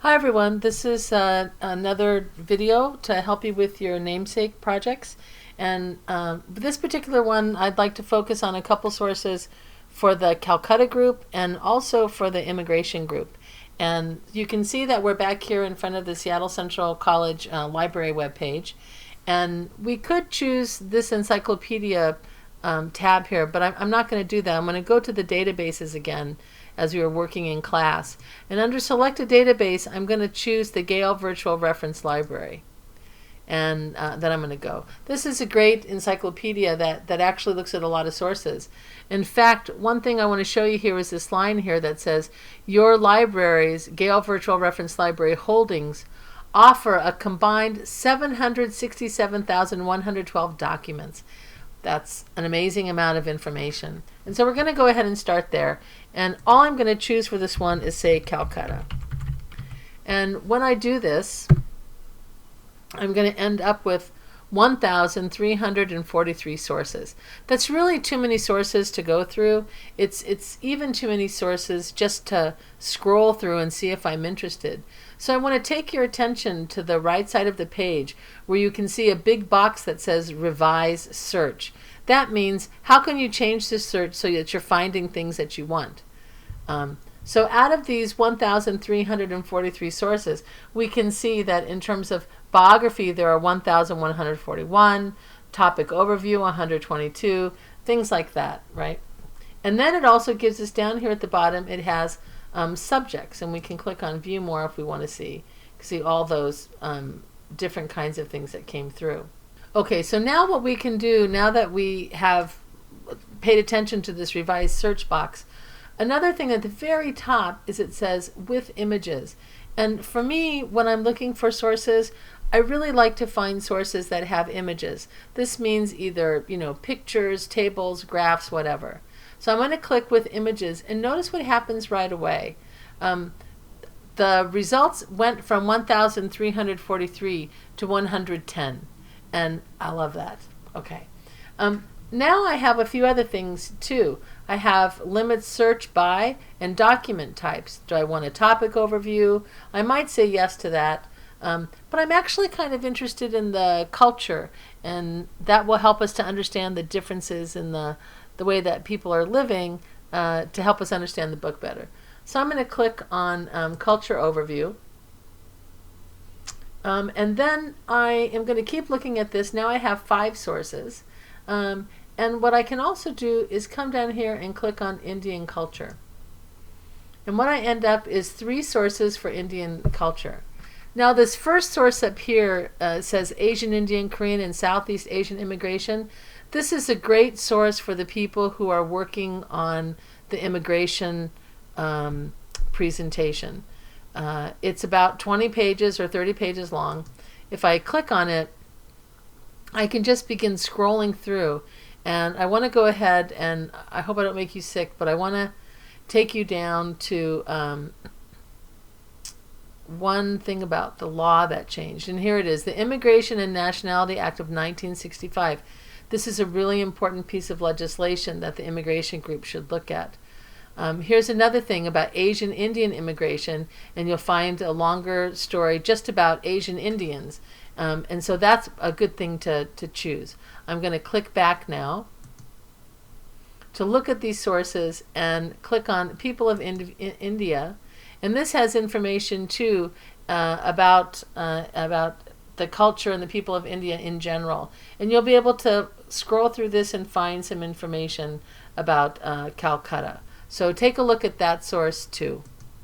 Hi everyone, this is another video to help you with your namesake projects. And this particular one, I'd like to focus on a couple sources for the Calcutta group and also for the immigration group. And you can see that we're back here in front of the Seattle Central College library webpage. And we could choose this encyclopedia tab here, but I'm not going to do that. I'm going to go to the databases again as we were working in class. And under Select a Database, I'm going to choose the Gale Virtual Reference Library. And then I'm going to go. This is a great encyclopedia that actually looks at a lot of sources. In fact, one thing I want to show you here is this line here that says, your library's Gale Virtual Reference Library holdings offer a combined 767,112 documents. That's an amazing amount of information. And so we're going to go ahead and start there. And all I'm going to choose for this one is, say, Calcutta. And when I do this, I'm going to end up with 1,343 sources. That's really too many sources to go through. It's even too many sources just to scroll through and see if I'm interested. So I want to take your attention to the right side of the page where you can see a big box that says Revise Search. That means how can you change this search so that you're finding things that you want. So out of these 1,343 sources, we can see that in terms of biography, there are 1,141, topic overview, 122, things like that, right? And then it also gives us down here at the bottom, it has subjects, and we can click on View More if we want to see all those different kinds of things that came through. Okay, so now what we can do, now that we have paid attention to this revised search box, another thing at the very top is it says with images. And for me, when I'm looking for sources, I really like to find sources that have images. This means either, pictures, tables, graphs, whatever. So I'm going to click with images and notice what happens right away. The results went from 1,343 to 110. And I love that. Okay. Now I have a few other things too. I have limit search by and document types. Do I want a topic overview? I might say yes to that. But I'm actually kind of interested in the culture, and that will help us to understand the differences in the way that people are living to help us understand the book better. So I'm going to click on Culture Overview. And then I am going to keep looking at this. Now I have 5 sources. And what I can also do is come down here and click on Indian culture. And what I end up is 3 sources for Indian culture. Now this first source up here says Asian, Indian, Korean, and Southeast Asian immigration. This is a great source for the people who are working on the immigration presentation. It's about 20 pages or 30 pages long. If I click on it, I can just begin scrolling through. And I want to go ahead, and I hope I don't make you sick, but I want to take you down to one thing about the law that changed. And here it is, the Immigration and Nationality Act of 1965. This is a really important piece of legislation that the immigration group should look at. Here's another thing about Asian Indian immigration, and you'll find a longer story just about Asian Indians. And so that's a good thing to choose. I'm going to click back now to look at these sources and click on People of India. And this has information too about the culture and the people of India in general. And you'll be able to scroll through this and find some information about Calcutta. So take a look at that source too.